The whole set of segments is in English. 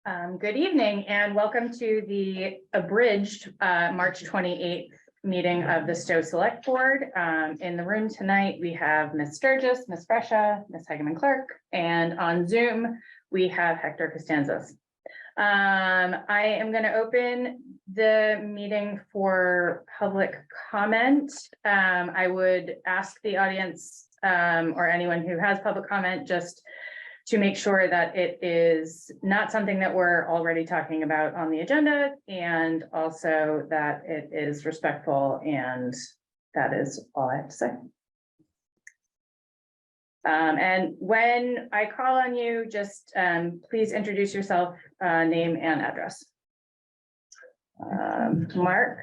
Good evening and welcome to the abridged March 28th meeting of the Stow Select Board. In the room tonight, we have Ms. Sturgis, Ms. Fresha, Ms. Hegeman Clerk, and on Zoom, we have Hector Costanzas. I am going to open the meeting for public comment. I would ask the audience or anyone who has public comment just to make sure that it is not something that we're already talking about on the agenda, and also that it is respectful, and that is all I have to say. And when I call on you, just please introduce yourself, name and address. Mark.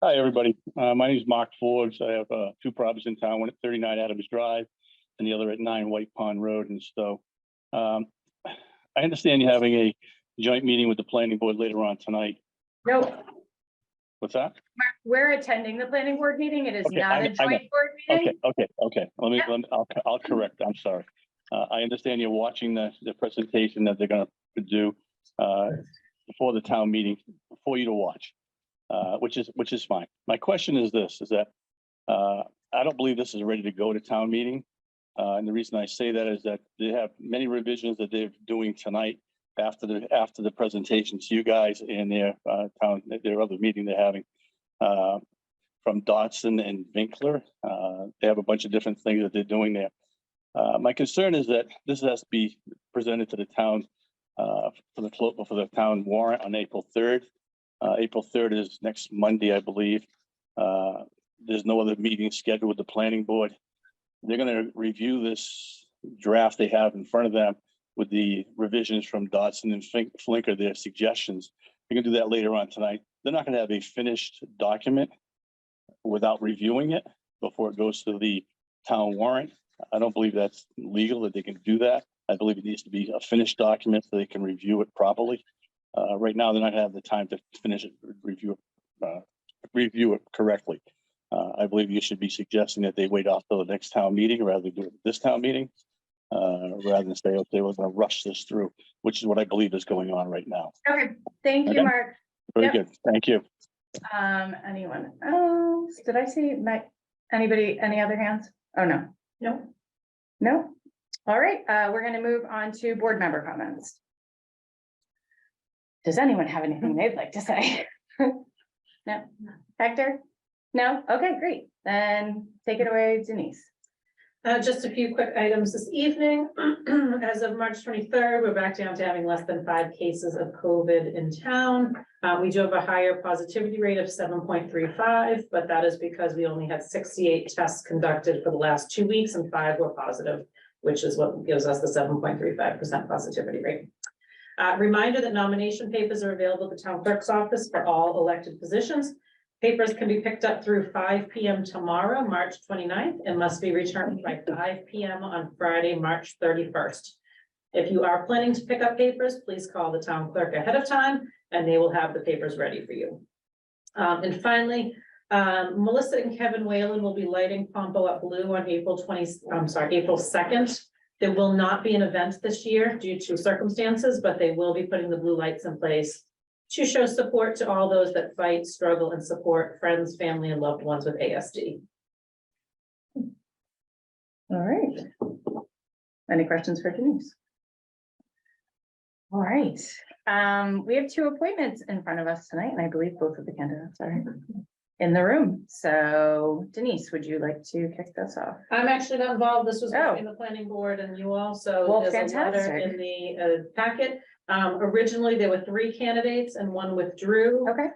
Hi, everybody. My name is Mark Forbes. I have two properties in town, one at 39 Adams Drive and the other at 9 White Pond Road in Stow. I understand you're having a joint meeting with the planning board later on tonight. No. What's that? Mark, we're attending the planning board meeting. It is Okay, not a joint board meeting. Okay. I'll correct. I'm sorry. I understand you're watching the presentation that they're going to do before the town meeting for you to watch, which is fine. My question is this: is that I don't believe this is ready to go to town meeting. And the reason I say that is that they have many revisions that they're doing tonight after the presentation to you guys and their other meeting they're having from Dotson and Winkler. They have a bunch of different things that they're doing there. My concern is that this has to be presented to the town for the town warrant on April 3rd. April 3rd is next Monday, I believe. There's no other meeting scheduled with the planning board. They're going to review this draft they have in front of them with the revisions from Dotson and Flinker, their suggestions. They're going to do that later on tonight. They're not going to have a finished document without reviewing it before it goes to the town warrant. I don't believe that's legal that they can do that. I believe it needs to be a finished document so they can review it properly. Right now, they're not going to have the time to finish it, review it correctly. I believe you should be suggesting that they wait off till the next town meeting rather than do it at this town meeting, rather than say, okay, we're going to rush this through, which is what I believe is going on right now. Okay, thank you, Mark. Very good. Thank you. Anyone else? Did I see anybody, any other hands? Oh, no. No. All right, we're going to move on to board member comments. Does anyone have anything they'd like to say? No. Hector? No? Okay, great. Then take it away, Denise. Just a few quick items this evening. As of March 23rd, we're back down to having less than 5 cases of COVID in town. We do have a higher positivity rate of 7.35, but that is because we only had 68 tests conducted for the last 2 weeks and 5 were positive, which is what gives us the 7.35% positivity rate. Reminder that nomination papers are available at the town clerk's office for all elected positions. Papers can be picked up through 5 p.m. tomorrow, March 29th, and must be returned by 5 p.m. on Friday, March 31st. If you are planning to pick up papers, please call the town clerk ahead of time, and they will have the papers ready for you. And finally, Melissa and Kevin Whalen will be lighting Pompo Up Blue on April 2nd. There will not be an event this year due to circumstances, but they will be putting the blue lights in place to show support to all those that fight, struggle, and support friends, family, and loved ones with ASD. All right. Any questions for Denise? All right. We have 2 appointments in front of us tonight, and I believe both of the candidates are in the room. So Denise, would you like to kick this off? I'm actually not involved. This was in the planning board and you also, well, there's fantastic. a letter in the packet. Originally there were 3 candidates and 1 withdrew. Okay.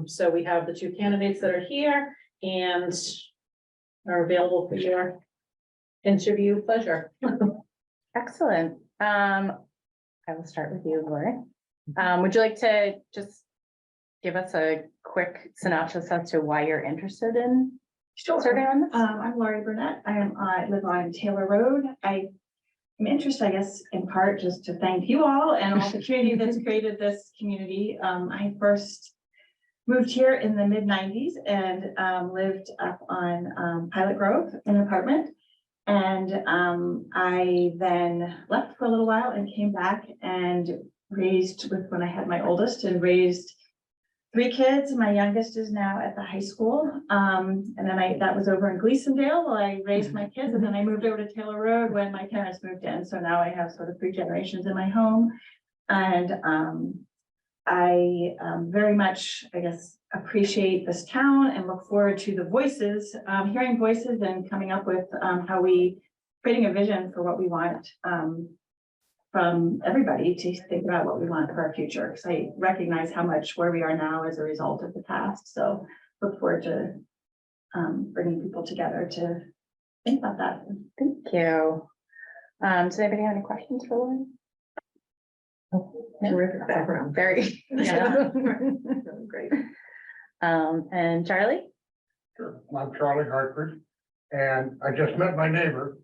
So we have the 2 candidates that are here and are available for your interview pleasure. Excellent. I will start with you, Laurie. Would you like to just give us a quick synopsis as to why you're interested in serving on this? I'm Laurie Burnett. I live on Taylor Road. I'm interested, I guess, in part just to thank you all and all the community that's created this community. I first moved here in the mid-90s and lived up on Pilot Grove in an apartment. And I then left for a little while and came back and raised when I had my oldest and raised 3 kids. My youngest is now at the high school. And then that was over in Gleasondale while I raised my kids. And then I moved over to Taylor Road when my parents moved in. So now I have sort of 3 generations in my home. And I very much, I guess, appreciate this town and look forward to the voices, hearing voices and coming up with creating a vision for what we want from everybody to think about what we want for our future. Because I recognize how much where we are now as a result of the past. So look forward to bringing people together to think about that. Thank you. Does anybody have any questions for Laurie? Terrific background. Very. Yeah. Great. And Charlie? Sure. I'm Charlie Hartford, and I just met my neighbor.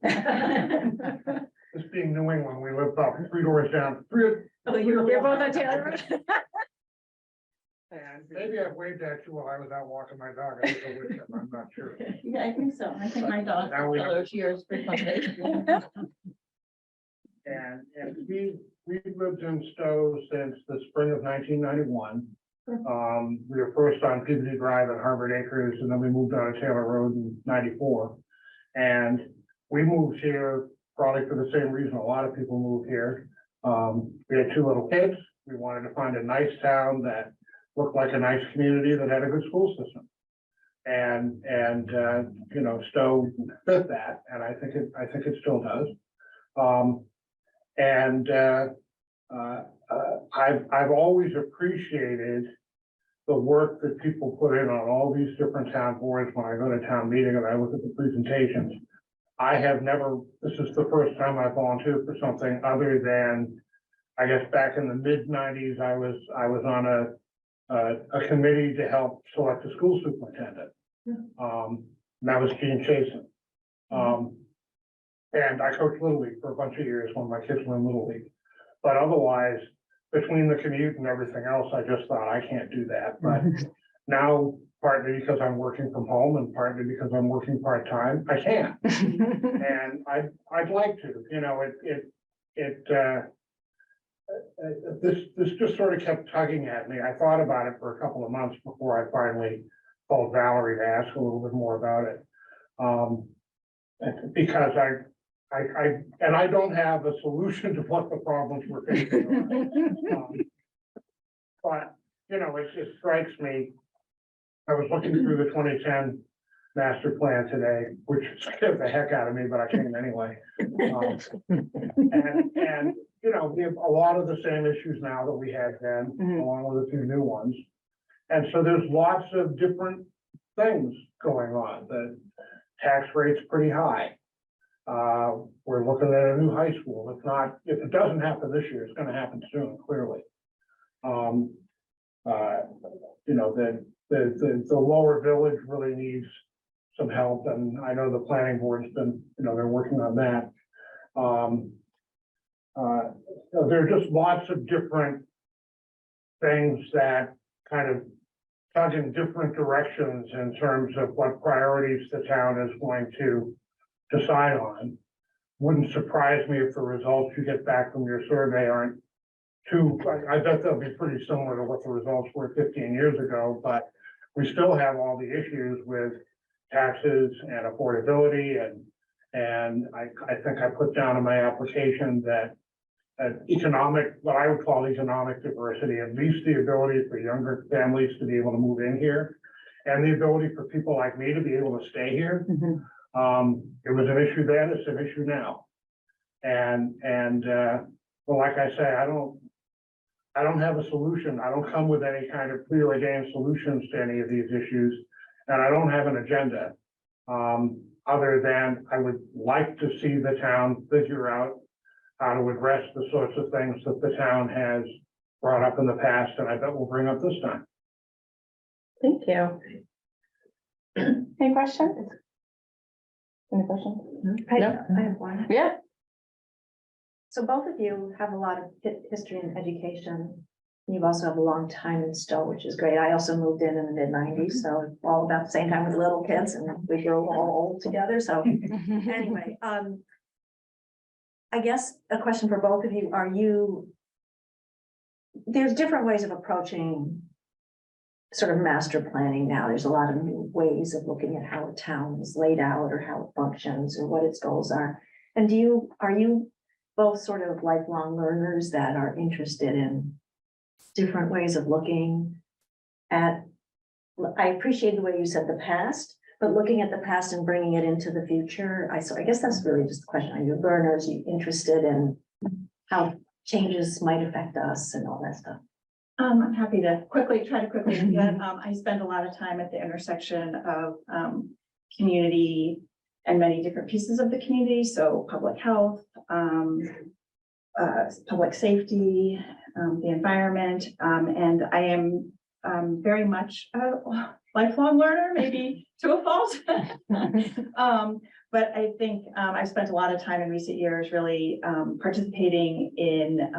This being New England, we live about 3 doors down. You're both on Taylor Road. And maybe I've waved at you while I was out walking my dog. I don't know which, I'm not sure. Yeah, I think so. I think my dog. Now we- Hello to yours. And we've lived in Stow since the spring of 1991. We were first on Peabody Drive at Harvard Acres, and then we moved out of Taylor Road in 94. And we moved here probably for the same reason a lot of people move here. We had 2 little kids. We wanted to find a nice town that looked like a nice community that had a good school system. And you know, Stow fit that, and I think it still does. I've always appreciated the work that people put in on all these different town boards when I go to town meeting and I look at the presentations. This is the first time I volunteered for something other than, I guess back in the mid-90s, I was on a committee to help select a school superintendent. And that was Gene Chasen. And I coached Little League for a bunch of years when my kids were in Little League. But otherwise, between the commute and everything else, I just thought I can't do that. But now, partly because I'm working from home and partly because I'm working part-time, I can. And I'd like to, you know, this just sort of kept tugging at me. I thought about it for a couple of months before I finally called Valerie to ask a little bit more about it. Because I don't have a solution to what the problems we're facing are. But, you know, it strikes me. I was looking through the 2010 master plan today, which scared the heck out of me, but I came anyway. And, you know, we have a lot of the same issues now that we had then, along with a few new ones. And so there's lots of different things going on. The tax rate's pretty high. We're looking at a new high school. If it doesn't happen this year, it's going to happen soon, clearly. You know, the lower village really needs some help, and I know the planning board's been, you know, they're working on that. So there are just lots of different things that kind of tug in different directions in terms of what priorities the town is going to decide on. Wouldn't surprise me if the results you get back from your survey aren't too, I bet they'll be pretty similar to what the results were 15 years ago, but we still have all the issues with taxes and affordability, and I think I put down in my application that what I would call economic diversity, at least the ability for younger families to be able to move in here, and the ability for people like me to be able to stay here. It was an issue then, it's an issue now. And well, like I say, I don't have a solution. I don't come with any kind of preordained solutions to any of these issues, and I don't have an agenda. Other than I would like to see the town figure out how to address the sorts of things that the town has brought up in the past, and I bet we'll bring up this time. Thank you. Any questions? Any questions? No? I have one. Yeah. So both of you have a lot of history and education. You've also have a long time in Stow, which is great. I also moved in the mid-90s, so all about the same time with little kids, and we grow all old together, so anyway, I guess a question for both of you, there's different ways of approaching sort of master planning now. There's a lot of new ways of looking at how a town is laid out or how it functions or what its goals are. And are you both sort of lifelong learners that are interested in different ways of looking at, I appreciate the way you said the past, but looking at the past and bringing it into the future, I guess that's really just the question. Are you learners? Are you interested in how changes might affect us and all that stuff? I'm happy to try to quickly do that. I spend a lot of time at the intersection of community and many different pieces of the community. So public health, public safety, the environment, and I am very much a lifelong learner, maybe to a fault. But I think I spent a lot of time in recent years really participating in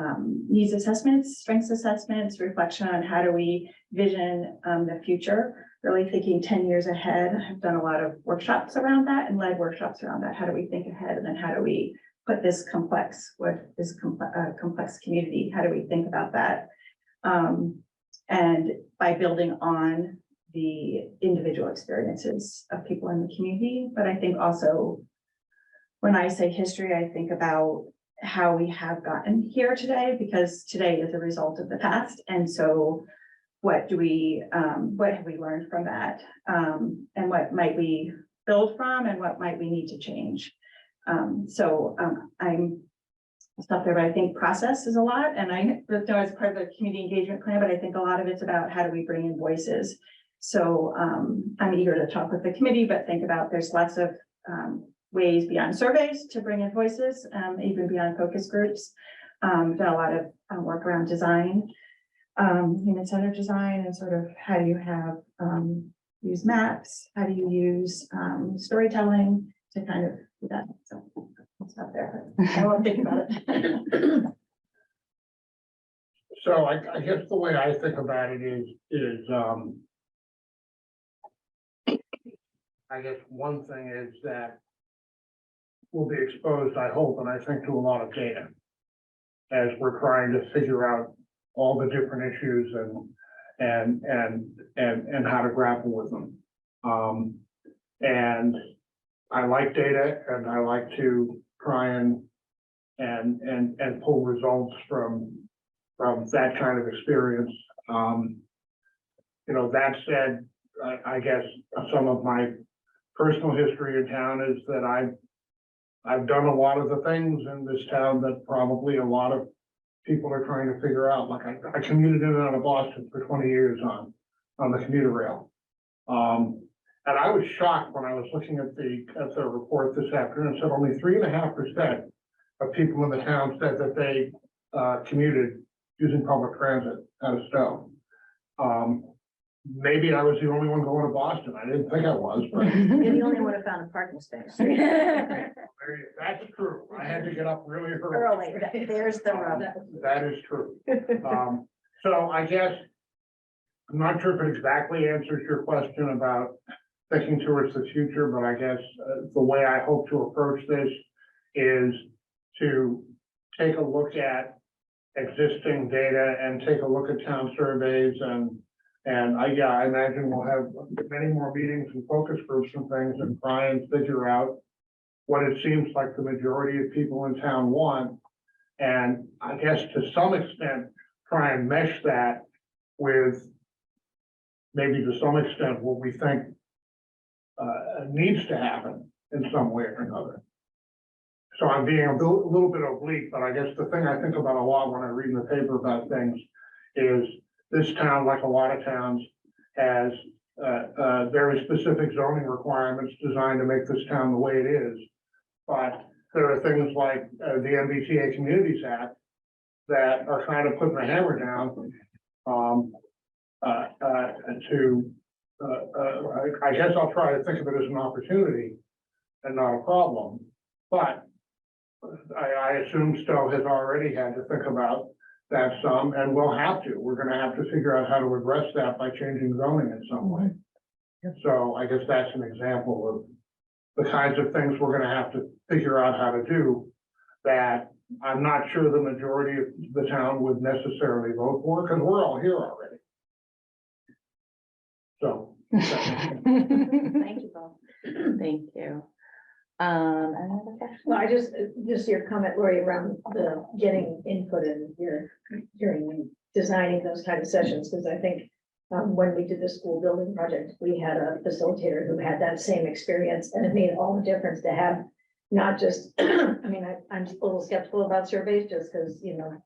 needs assessments, strengths assessments, reflection on how do we vision the future, really thinking 10 years ahead. I've done a lot of workshops around that and led workshops around that. How do we think ahead, and then how do we put this complex community, how do we think about that? And by building on the individual experiences of people in the community. But I think also when I say history, I think about how we have gotten here today, because today is a result of the past. And so what have we learned from that? And what might we build from, and what might we need to change? I'm stuff there, but I think process is a lot. And I know as part of the community engagement plan, but I think a lot of it's about how do we bring in voices. So I'm eager to talk with the committee, but think about there's lots of ways beyond surveys to bring in voices, even beyond focus groups. Done a lot of work around design, human-centered design, and sort of how do you have use maps, how do you use storytelling to kind of do that. So I'll stop there. I won't think about it. So I guess the way I think about it is I guess one thing is that we'll be exposed, I hope, and I think, to a lot of data as we're trying to figure out all the different issues and how to grapple with them. And I like data, and I like to try and pull results from that kind of experience. That said, I guess some of my personal history in town is that I've done a lot of the things in this town that probably a lot of people are trying to figure out. Like I commuted in and out of Boston for 20 years on the commuter rail. And I was shocked when I was looking at the report this afternoon. It said only 3.5% of people in the town said that they commuted using public transit out of Stow. Maybe I was the only one going to Boston. I didn't think I was, but You're the only one who found a parking space. that's true. I had to get up really early. There's the rub. That is true. So I guess I'm not sure if it exactly answers your question about thinking towards the future, but I guess the way I hope to approach this is to take a look at existing data and take a look at town surveys, and I imagine we'll have many more meetings and focus groups and things, and try and figure out what it seems like the majority of people in town want. And I guess to some extent, try and mesh that with maybe to some extent what we think needs to happen in some way or another. So I'm being a little bit oblique, but I guess the thing I think about a lot when I read in the paper about things is this town, like a lot of towns, has very specific zoning requirements designed to make this town the way it is. But there are things like the MBTA Communities Act that are kind of putting the hammer down I guess I'll try to think of it as an opportunity and not a problem. But I assume Stow has already had to think about That's, and we'll have to, we're gonna have to figure out how to address that by changing zoning in some way. So I guess that's an example of the kinds of things we're gonna have to figure out how to do that I'm not sure the majority of the town would necessarily vote for, because we're all here already. So. Thank you both. Thank you. Another question? Well, just your comment, Laurie, around the getting input and your hearing and designing those kind of sessions, because I think when we did the school building project, we had a facilitator who had that same experience, and it made all the difference to have not just, I mean, I'm a little skeptical about surveys just because, you know,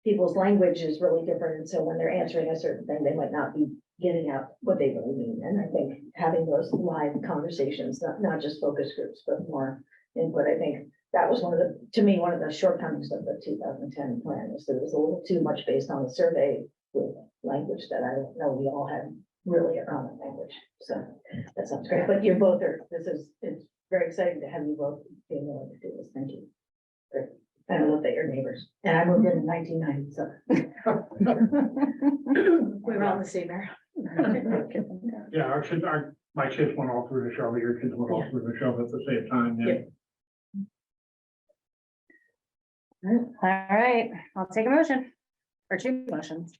people's language is really different. And so when they're answering a certain thing, they might not be getting out what they really mean. And I think having those live conversations, not just focus groups, but more input, I think that was one of the, to me, one of the shortcomings of the 2010 plan is that it was a little too much based on the survey with language that I don't know we all had really a common language. So that sounds great. But you both are, it's very exciting to have you both being willing to do this. Thank you. Great. I love that you're neighbors. And I moved in 1990, so. We were all in the same era. Yeah, my kids went all through the show, your kids went all through the show at the same time, yeah. All right, I'll take a motion or two motions.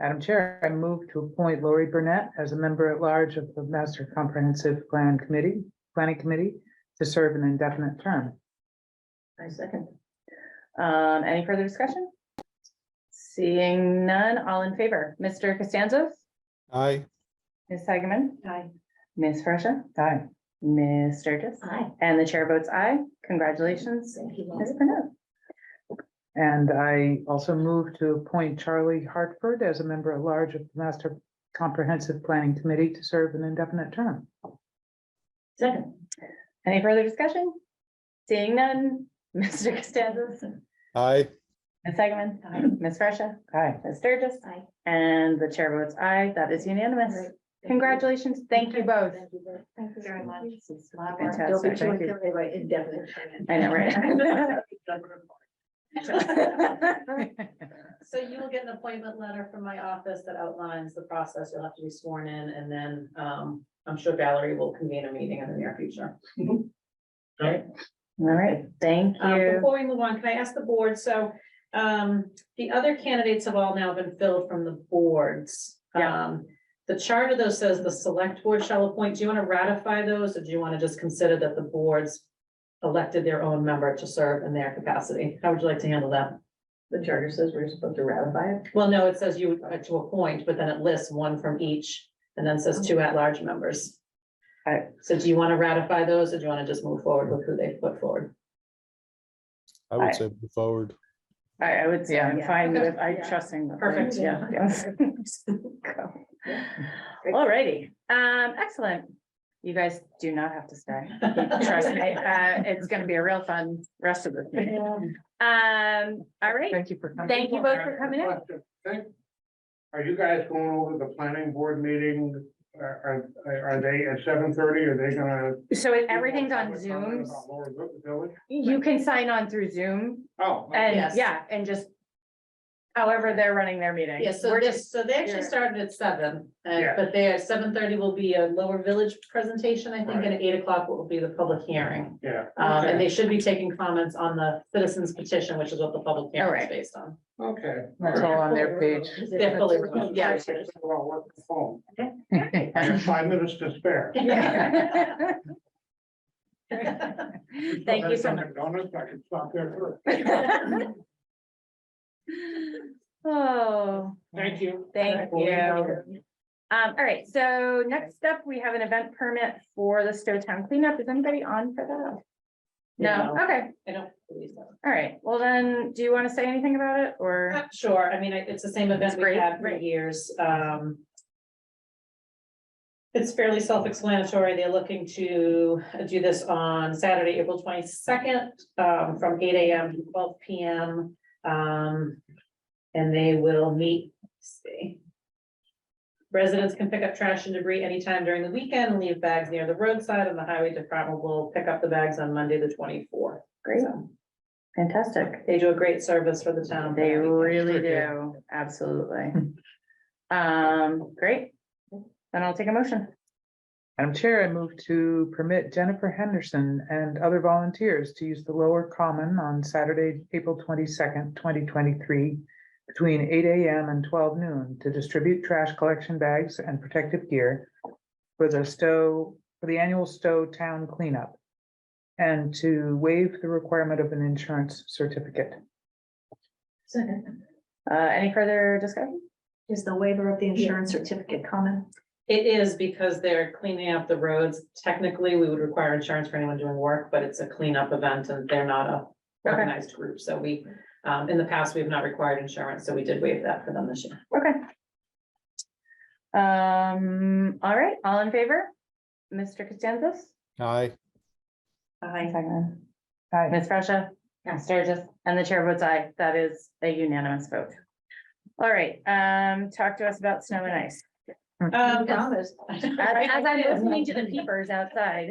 Madam Chair, I move to appoint Laurie Burnett as a member at large of the Master Comprehensive Planning Committee to serve an indefinite term. I second. Any further discussion? Seeing none, all in favor, Mr. Costanzo, Aye. Ms. Seigerman, Aye. Ms. Fresha, Aye. Ms. Sturgis, Aye. and the chair votes aye. Congratulations, Thank you. Ms. Burnett. And I also move to appoint Charlie Hartford as a member at large of the Master Comprehensive Planning Committee to serve an indefinite term. Second. Any further discussion? Seeing none, Mr. Costanzo, Aye. Ms. Seigerman, Aye. Ms. Fresha, Aye. Ms. Sturgis, Aye. and the chair votes aye. That is unanimous. Great. Congratulations. Thank you both. Thank you both. Thank you very much. Fantastic. Don't be too Thank you. intimidated by indefinite. I know, right? So you will get an appointment letter from my office that outlines the process. You'll have to be sworn in, and then I'm sure Valerie will convene a meeting in the near future. Okay. All right, thank you. Before we move on, can I ask the board, so the other candidates have all now been filled from the boards. Yeah. The charter though says the select board shall appoint. Do you want to ratify those, or do you want to just consider that the boards elected their own member to serve in their capacity? How would you like to handle that? The charter says we're supposed to ratify it. Well, no, it says you to appoint, but then it lists one from each and then says two at-large members. So do you want to ratify those, or do you want to just move forward with who they put forward? I would say move forward. I would say I'm Yeah. fine with, I'm Yeah. trusting. the Perfect. boards, Yeah. Yes. Go. Alrighty, excellent. You guys do not have to stay. Trust me, it's gonna be a real fun rest of the meeting. All right, Thank you for coming. thank you both for coming in. Are you guys going over the planning board meeting? Are they at 7:30? Are they gonna? So everything's on Zooms. Village? You can sign on through Zoom Oh. and Yes. yeah, and just however they're running their meeting. Yeah, so We're they, just, so they actually you're- started at 7, Yeah. but they at 7:30 will be a lower village presentation, I think, and at 8 o'clock will be the public hearing. Yeah. And they should be taking comments on the citizens petition, which is what the public hearing is Alright. based on. Okay. That's all on their page. They're fully remote, yeah. Well, work from home. I have 5 minutes to spare. Thank you so much. Donuts, I can stop there first. Oh, Thank you. thank you. All right, so next up, we have an event permit for the Stow Town cleanup. Is anybody on for that? No, No. okay, I don't believe so. all right, well then, do you want to say anything about it, or? Sure, I mean, it's the same event we've great, had for right. years. It's fairly self-explanatory. They're looking to do this on Saturday, April 22nd, from 8 AM to 12 PM. And they will meet, let's see. Residents can pick up trash and debris anytime during the weekend and leave bags near the roadside, and the highway department will pick up the bags on Monday, the 24th. Great. So, Fantastic. They do a great service for the town. They really Sure do, absolutely. Great. Then I'll take a motion. Madam Chair, I move to permit Jennifer Henderson and other volunteers to use the lower common on Saturday, April 22nd, 2023, between 8 AM and 12 noon to distribute trash collection bags and protective gear for the annual Stow Town cleanup, and to waive the requirement of an insurance certificate. Second. Any further discussion? Is the waiver of the insurance certificate common? It is because they're cleaning up the roads. Technically, we would require insurance for anyone doing work, but it's a cleanup event and they're not a Okay. organized group. So we, in the past, we have not required insurance, so we did waive that for them this year. Okay. All right, all in favor? Mr. Costanzas? Aye. Aye. Second. Aye. Ms. Fresha? Ms. Sturgis? And the chair votes aye. That is a unanimous vote. All right, talk to us about snow and ice. Promise. As I'm listening to the peepers outside.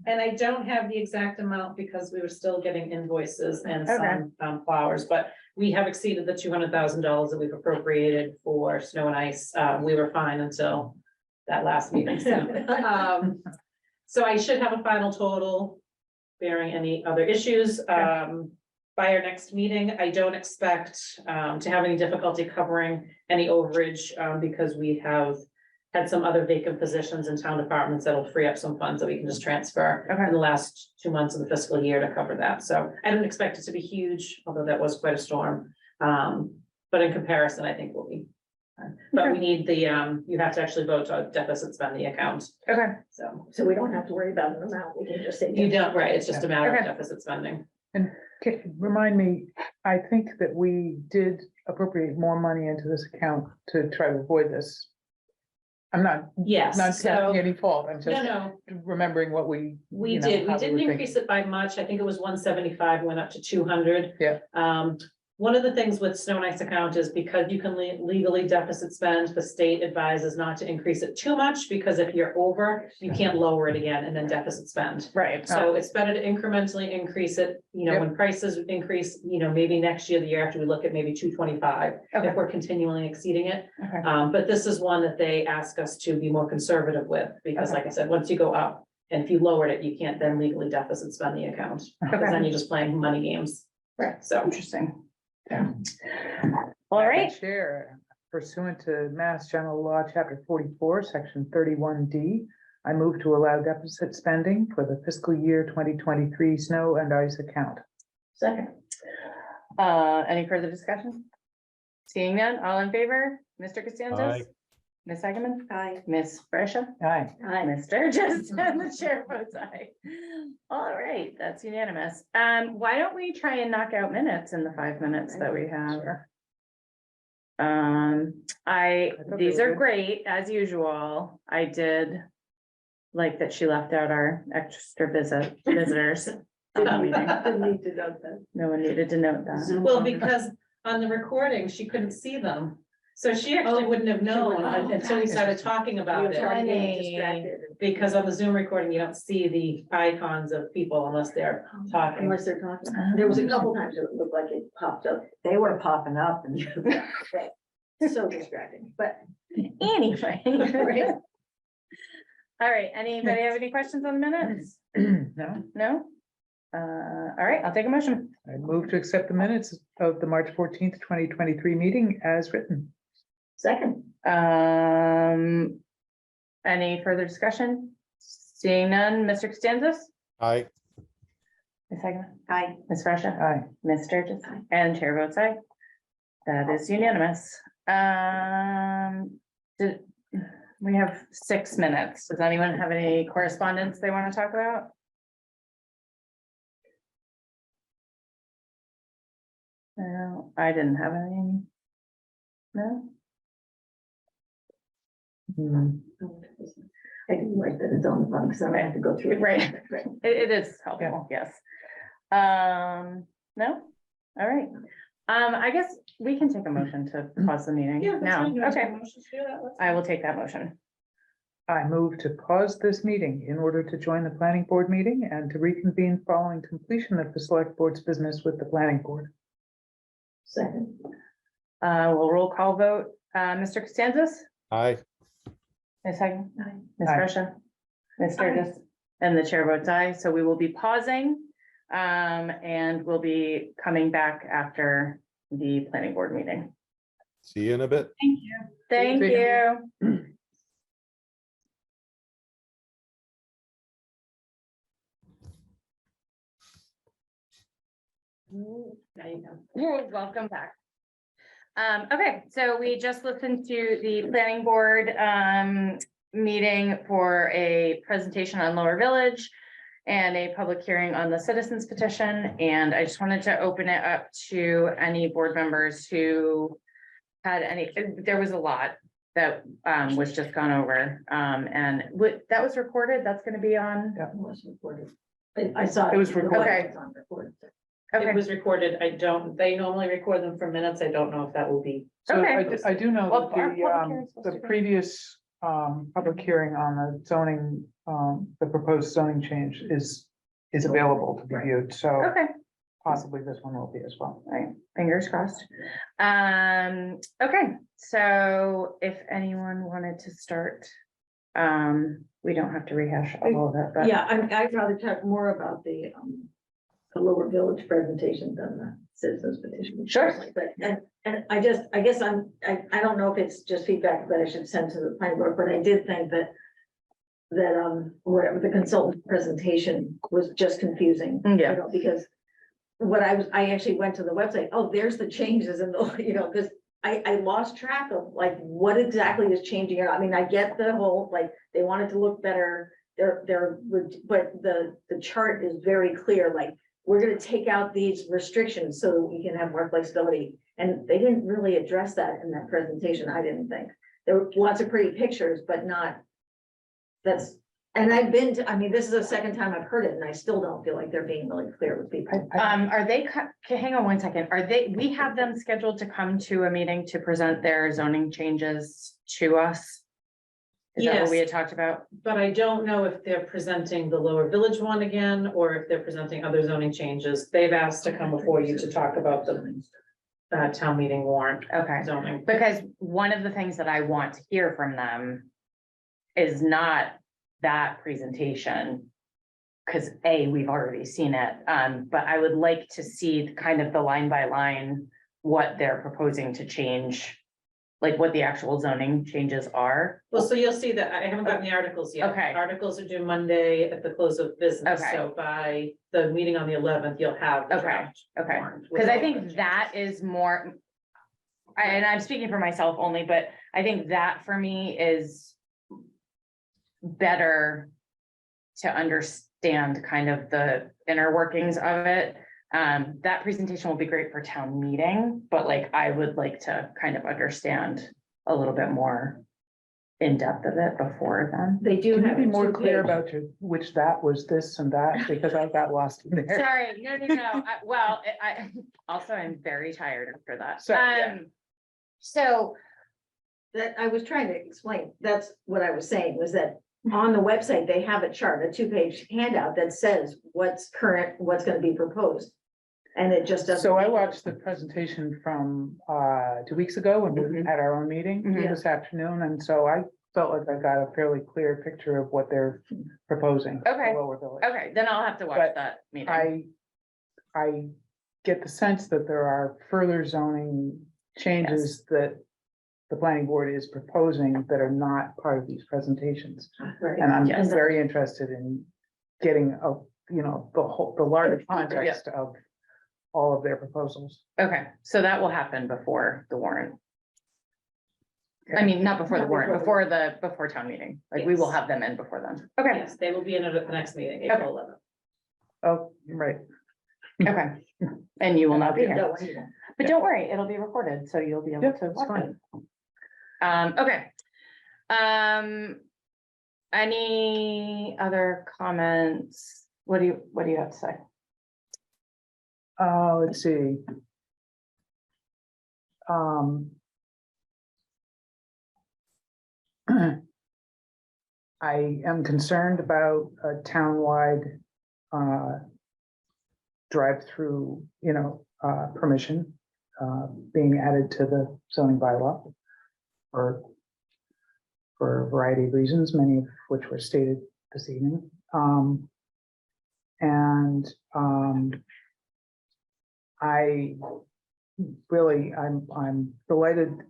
And I don't have the exact amount because we were still getting invoices and Okay. some flowers, but we have exceeded the $200,000 that we've appropriated for snow and ice. We were fine until that last meeting. So I should have a final total bearing any other issues. By our next meeting, I don't expect to have any difficulty covering any overage because we have had some other vacant positions in town departments that'll free up some funds that we can just transfer Okay. in the last 2 months of the fiscal year to cover that. So I don't expect it to be huge, although that was quite a storm. But in comparison, I think we'll be. But we need the, you have to actually vote to deficit spending account, Okay, So we don't have to worry about an amount, we can just say. you don't, right, it's just a matter of Okay. deficit spending. Remind me, I think that we did appropriate more money into this account to try to avoid this. I'm not Yes, casting so, any fault, I'm just no, remembering what we. we you know, did, we how didn't were thinking. increase it by much, I think it was 175, went up to 200. Yeah. One of the things with snow and ice account is because you can legally deficit spend, the state advises not to increase it too much, because if you're over, you can't lower it again and then deficit spend. right. So it's better to incrementally increase it, you know, Yep. when prices increase, you know, maybe next year, the year after, we look at maybe 225, Okay. if we're continually exceeding it. Okay. But this is one that they ask us to be more conservative with, because Okay. like I said, once you go up, and if you lowered it, you can't then legally deficit spend the account, because Okay. then you're just playing money games. Right. So, Interesting. Yeah. All Madam right, Chair, pursuant to Mass General Law, Chapter 44, Section 31D, I move to allow deficit spending for the fiscal year 2023 snow and ice account. Second. any further discussion? Seeing none, all in favor, Mr. Costanzas? Aye. Ms. Hageman? Aye. Ms. Fresha? Aye. Aye. Ms. Sturgis, and the chair votes aye. All right, that's unanimous. Why don't we try and knock out minutes in the 5 minutes that we have? thought These they were are good. great, as usual. I did like that she left out our extra visitors. on the meeting. Didn't need to note that. No one needed to note that. well, because on the recording, she couldn't see them. So she actually wouldn't have known until we started talking about You're it. getting distracted. Because on the Zoom recording, you don't see the icons of people unless they're talking. Unless they're talking. There was a couple times it looked like it popped up. They were popping up and. So distracting, but. Anyway. Right. All right, anybody have any questions on the minutes? No, No? All right, I'll take a motion. I move to accept the minutes of the March 14th, 2023 meeting as written. Second. Any further discussion? Seeing none, Mr. Costanzas? Aye. Ms. Hageman? Aye. Ms. Fresha? Aye. Ms. Sturgis? And chair votes aye. That is unanimous. We have 6 minutes. Does anyone have any correspondence they want to talk about? No, I didn't have any. No? Hmm. I didn't like that it's on the front, so I have to go through it. Right. It is helpful, yes. No? All right. I guess we can take a motion to pause the meeting Yeah, that's now. fine. You want to Okay, take a motion to do that? Let's- I will take that motion. I move to pause this meeting in order to join the planning board meeting and to reconvene following completion of the select board's business with the planning board. Second. We'll roll call vote. Mr. Costanzas, Aye. Ms. Hagan, Aye. Ms. Aye. Fresha, Ms. Sturgis, and the chair votes aye. So we will be pausing. And we'll be coming back after the planning board meeting. See you in a bit. Thank See you. Now you know. You're welcome back. Okay, so we just listened to the planning board meeting for a presentation on Lower Village and a public hearing on the citizens petition. And I just wanted to open it up to any board members who had any, there was a lot that was just gone over. And that was recorded, that's gonna be on. It was recorded. I saw. It was recorded. Okay. It's on recorded. Okay, It was recorded. They normally record them for minutes. I don't know if that will be. So Okay. I do know Well, that our public hearing's supposed to the be- previous public hearing on the zoning, the proposed zoning change is available to be viewed, so okay. possibly this one will be as well. All right, fingers crossed. Okay, so if anyone wanted to start, we don't have to rehash all of it, but. Yeah, I'd rather talk more about the Lower Village presentation than the citizens petition. Sure. But, and I guess I don't know if it's just feedback that I should send to the planning board, but I did think that where the consultant presentation was just confusing. Yeah. You know, because I actually went to the website, oh, there's the changes in the, you know, because I lost track of like what exactly is changing. I mean, I get the whole, like, they want it to look better. But the chart is very clear, like, we're gonna take out these restrictions so that we can have more flexibility. And they didn't really address that in that presentation, I didn't think. There were lots of pretty pictures, but not, and I've been to, I mean, this is the second time I've heard it, and I still don't feel like they're being really clear with people. Are they, hang on one second, we have them scheduled to come to a meeting to present their zoning changes to us? Is that what we had talked about? But I don't know if they're presenting the Lower Village one again, or if they're presenting other zoning changes. They've asked to come before you to talk about the town meeting warrant Okay, zoning. because one of the things that I want to hear from them is not that presentation. Because we've already seen it, but I would like to see kind of the line by line, what they're proposing to change. Like what the actual zoning changes are. Well, so you'll see that I haven't gotten the articles yet. Okay. Articles are due Monday at the close of business. Okay. So by the meeting on the 11th, you'll have. the Okay, draft okay. warrant with Because I all the think changes. that is more. And I'm speaking for myself only, but I think that for me is better to understand kind of the inner workings of it. That presentation will be great for town meeting, but like, I would like to kind of understand a little bit more in depth of it before then. They do Can you have. be a more clear two-page- about which that was this and that, because I got lost in there. Sorry, no. Well, I also I'm very tired after that. So, yeah. So, That I was trying to explain, that's what I was saying, was that on the website, they have a chart, a 2-page handout that says what's current, what's gonna be proposed. And it just doesn't. So I watched the presentation from 2 weeks ago when we Mhm. had our own meeting Mhm. this afternoon, and so I felt like I got a fairly clear picture of what they're proposing. for Okay. Lower Village. okay, then I'll have to watch But that meeting. I get the sense that there are further zoning changes that the planning board is proposing that are not part of these presentations. Right. And I'm Yes. very interested in getting the larger context of all of their proposals. Okay, so that will happen before the warrant. I mean, not before the Not warrant, before before town meeting, like we will Yes. have them in before then. Okay, Yes, they will be in it at the next meeting, April 11th. Oh, right. okay. And you will not be here, No, I don't. but don't worry, it'll be recorded, so you'll be able Yeah, to that's watch fine. it. Okay. Any other comments? What do you have to say? Let's see. I am concerned about a townwide drive-through, permission being added to the zoning bylaw for a variety of reasons, many of which were stated this evening. I'm delighted,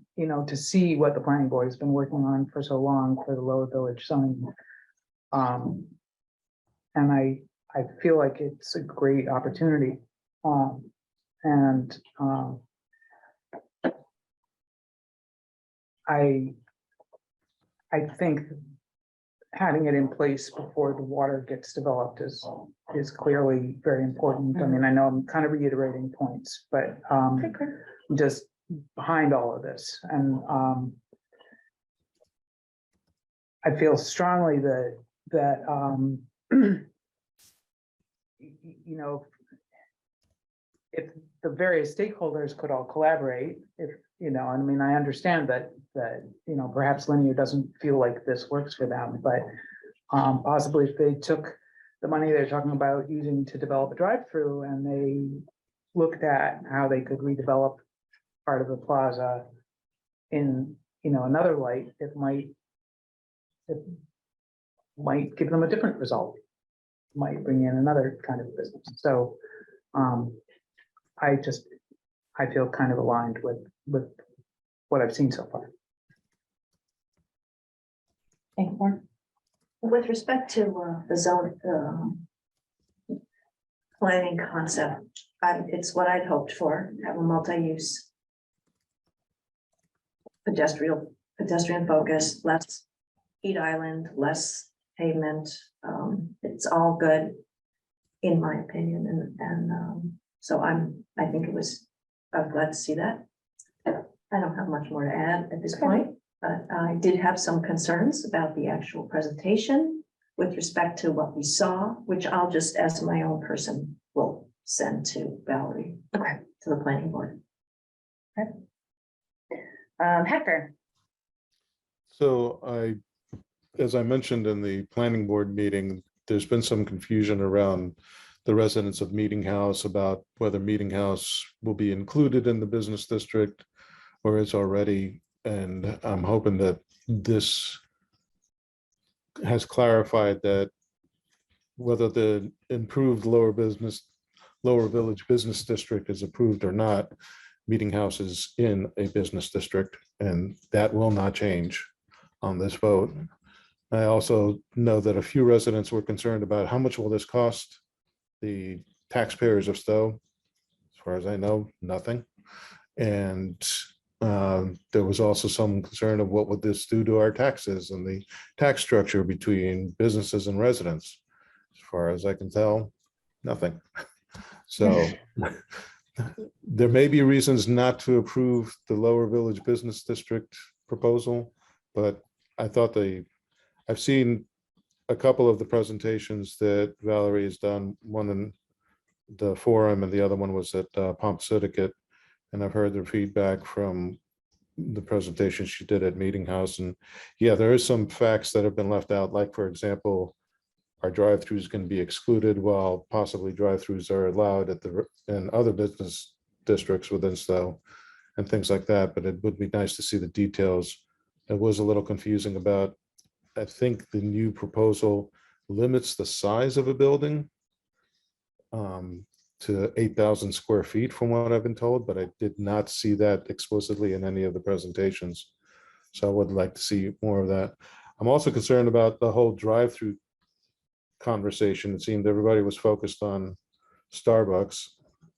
to see what the planning board has been working on for so long for the Lower Village zoning. And I feel like it's a great opportunity. I think having it in place before the water gets developed is clearly very important. I mean, I know I'm kind of reiterating points, but just behind all of this. And I feel strongly that if the various stakeholders could all collaborate, I mean, I understand that perhaps Linear doesn't feel like this works for them, but possibly if they took the money they're talking about using to develop a drive-through and they looked at how they could redevelop part of the plaza in, another light, it might give them a different result, might bring in another kind of business. So I feel kind of aligned with what I've seen so far. Thank you, Warren. With respect to the zone planning concept, it's what I'd hoped for, have a multi-use pedestrian focus, less heat island, less pavement. It's all good, in my opinion, and so I'm glad to see that. I don't have much more to add at this point, but I did have some concerns about the actual presentation with respect to what we saw, which I'll just, as my own person, will send to Valerie, to the planning board. Hector. So as I mentioned in the planning board meeting, there's been some confusion around the residents of Meeting House about whether Meeting House will be included in the business district or is already. And I'm hoping that this has clarified that whether the improved Lower Village Business District is approved or not, Meeting House is in a business district, and that will not change on this vote. I also know that a few residents were concerned about how much will this cost the taxpayers of Stow. As far as I know, nothing. And there was also some concern of what would this do to our taxes and the tax structure between businesses and residents. As far as I can tell, nothing. So there may be reasons not to approve the Lower Village Business District proposal, but I thought I've seen a couple of the presentations that Valerie has done, one in the forum and the other one was at Pomp Syndicate. And I've heard the feedback from the presentation she did at Meeting House. And yeah, there is some facts that have been left out. Like, for example, our drive-throughs can be excluded while possibly drive-throughs are allowed in other business districts within Stow and things like that. But it would be nice to see the details. It was a little confusing about, I think the new proposal limits the size of a building to 8,000 square feet from what I've been told, but I did not see that explicitly in any of the presentations. So I would like to see more of that. I'm also concerned about the whole drive-through conversation. It seemed everybody was focused on Starbucks.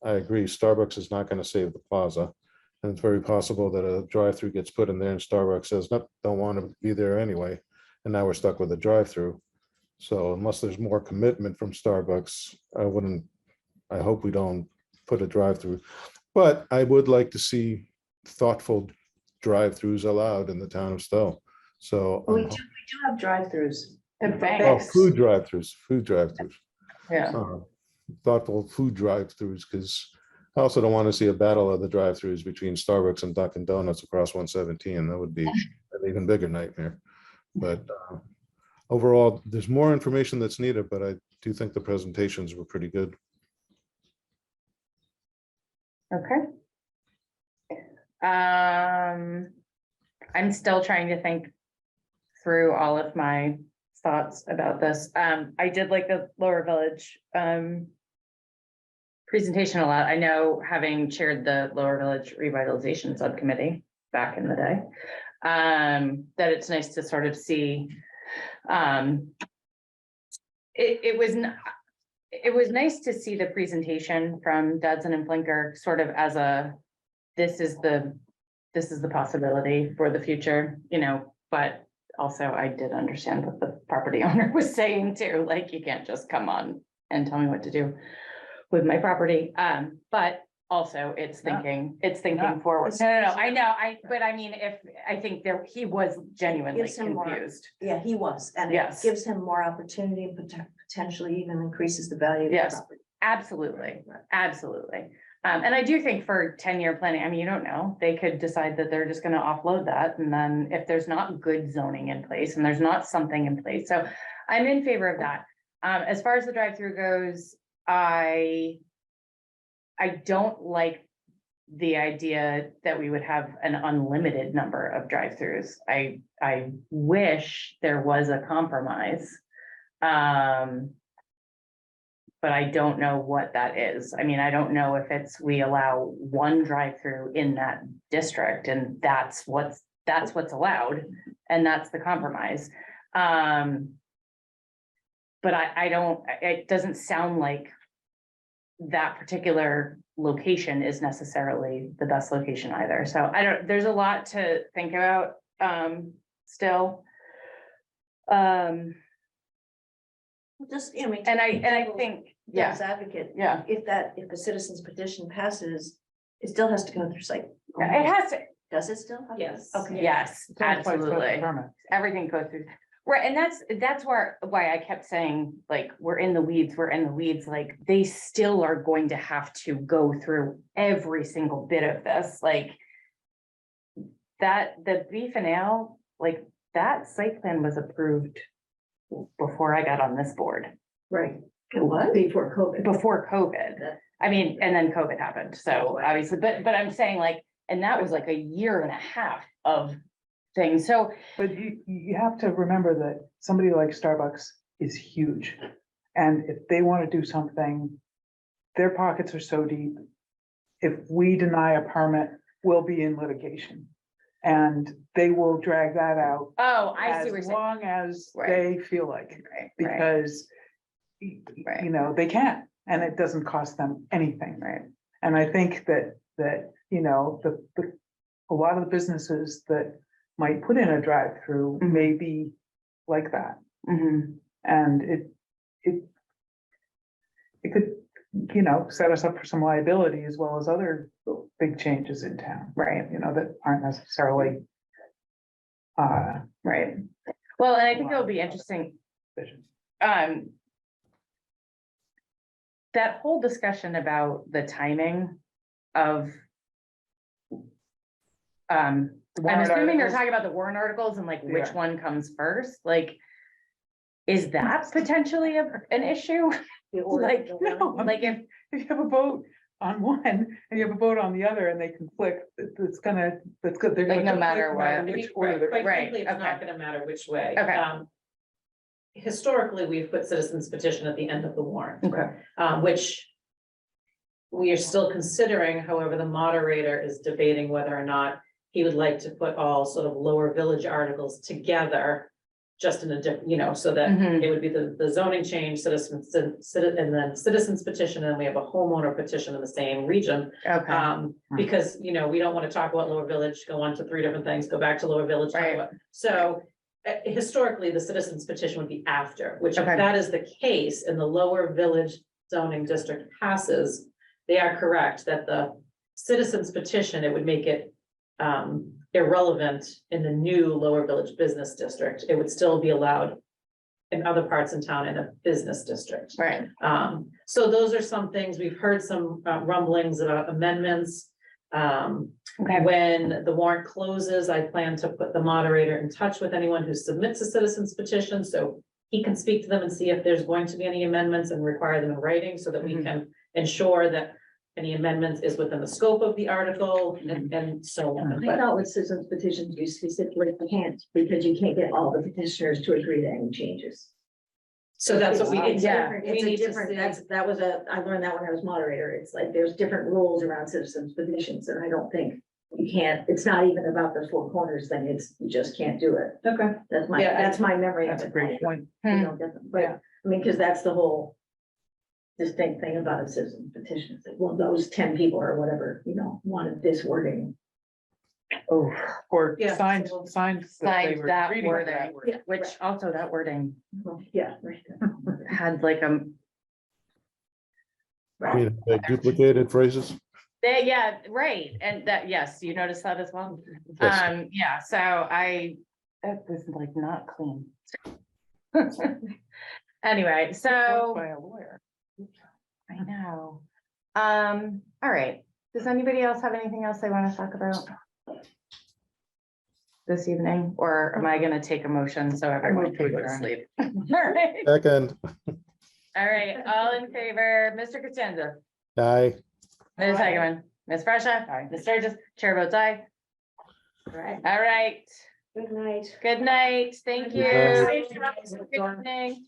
I agree, Starbucks is not going to save the plaza. And it's very possible that a drive-through gets put in there and Starbucks says, nope, don't want to be there anyway. And now we're stuck with a drive-through. So unless there's more commitment from Starbucks, I hope we don't put a drive-through. But I would like to see thoughtful drive-throughs allowed in the town of Stow. So We do have drive-throughs. food drive-throughs. Yeah. Thoughtful food drive-throughs, because I also don't want to see a battle of the drive-throughs between Starbucks and Dunkin' Donuts across 117. That would be an even bigger nightmare. But overall, there's more information that's needed, but I do think the presentations were pretty good. Okay. I'm still trying to think through all of my thoughts about this. I did like the Lower Village presentation a lot. I know, having chaired the Lower Village Revitalization Subcommittee back in the day, that it's nice to sort of see. It was nice to see the presentation from Dudson and Blinker sort of as a, this is the possibility for the future, you know, but also I did understand what the property owner was saying too, like, you can't just come on and tell me what to do with my property. But also it's thinking forward. No, I know, but I mean, I think he was genuinely Gives him more. confused. Yeah, he was, and it Yes. gives him more opportunity and potentially even increases the value of the Yes. property. Absolutely, absolutely. And I do think for 10-year planning, I mean, you don't know, they could decide that they're just gonna offload that, and then if there's not good zoning in place and there's not something in place, so I'm in favor of that. As far as the drive-through goes, I don't like the idea that we would have an unlimited number of drive-throughs. I wish there was a compromise. But I don't know what that is. I mean, I don't know if it's, we allow one drive-through in that district and that's what's allowed, and that's the compromise. But I don't, it doesn't sound like that particular location is necessarily the best location either. So there's a lot to think about, still. Just, I mean. And I think, yeah, As advocate, yeah, if the citizen's petition passes, it still has to go through site. it has to, Does it still? have to? Yes. Okay. yes, That's why it's special absolutely. permit. Everything goes through, right, and that's why I kept saying, like, we're in the weeds, like, they still are going to have to go through every single bit of this, like. The beef and ale, like, that site plan was approved before I got on this board, Right. What? Before COVID. I mean, and then COVID happened, so obviously, but I'm saying, like, and that was like a year and a half of things, so. But you have to remember that somebody like Starbucks is huge. And if they want to do something, their pockets are so deep. If we deny a permit, we'll be in litigation. And they will drag that out Oh, I see what you're as saying. long as Right. they feel like it, Right, because Right. you know, they can, and it doesn't cost them anything. right, And I think that, you know, a lot of the businesses that might put in a drive-through Mhm. may be like that. mhm, And it could, you know, set us up for some liability as well as other big changes in town, right, you know, that aren't necessarily right. Well, and I think it'll be interesting, vision. that whole discussion about the timing of. I'm warrant assuming you're articles? talking about the warrant articles and like which Yeah. one comes first, like. Is that potentially an issue? Like, No, like if, if you have a vote on one and you have a vote on the other and they conflict, that's good. They're Like, gonna no matter conflict what. Which order they're. Quite Right, frankly, it's not okay. gonna matter which way. Okay. Historically, we've put citizens petition at the end of the warrant. okay, Which we are still considering, however, the moderator is debating whether or not he would like to put all sort of lower village articles together. Just in a different, you know, so that Mhm. it would be the zoning change, and then citizens petition, and then we have a homeowner petition in the same region. okay, Because, you know, we don't want to talk about Lower Village, go on to 3 different things, go back to Lower Village. talk Right. about- So historically, the citizens petition would be after, which if Okay. that is the case and the Lower Village zoning district passes, they are correct that the citizens petition, it would make it irrelevant in the new Lower Village Business District. It would still be allowed in other parts in town in a business district. right, So those are some things, we've heard some rumblings about amendments. Okay. When the warrant closes, I plan to put the moderator in touch with anyone who submits a citizen's petition, so he can speak to them and see if there's going to be any amendments and require them in writing, so that we can ensure that any amendments is within the scope of the article and so on. I thought with citizens petitions, you specifically can't, because you can't get all the petitioners to agree to any changes. So that's what we, It's yeah, different, we it's a need to different, see. that was I learned that when I was moderator, it's like, there's different rules around citizens petitions, and I don't think you can't, it's not even about the four corners thing, it's, you just can't do it. Okay. That's Yeah, my memory of That's a it. great point. You don't get them, but, Yeah. I mean, because that's the whole distinct thing about a citizen petition, it's like, well, those 10 people or whatever, wanted this wording. Oh, or Yeah. signed. That they Signed were that reading wording. that wording. Yeah, Which right. also that wording Well, yeah, right. had like a, I mean, they duplicated phrases. yeah, right. And that, yes, you noticed that as well. Yes. Yeah, so that was like not clean. Anyway, so By a lawyer. I know. All right. Does anybody else have anything else they want to talk about this evening, or am I gonna take a motion so everyone move to can go to adjourn. sleep? All right, Second, all right, all in favor, Mr. Costanza, aye. Ms. Hageman, Ms. Fresha, Aye. Ms. Sturgis, chair votes aye. Right. All right, Good night. good night, thank you. Good Good evening.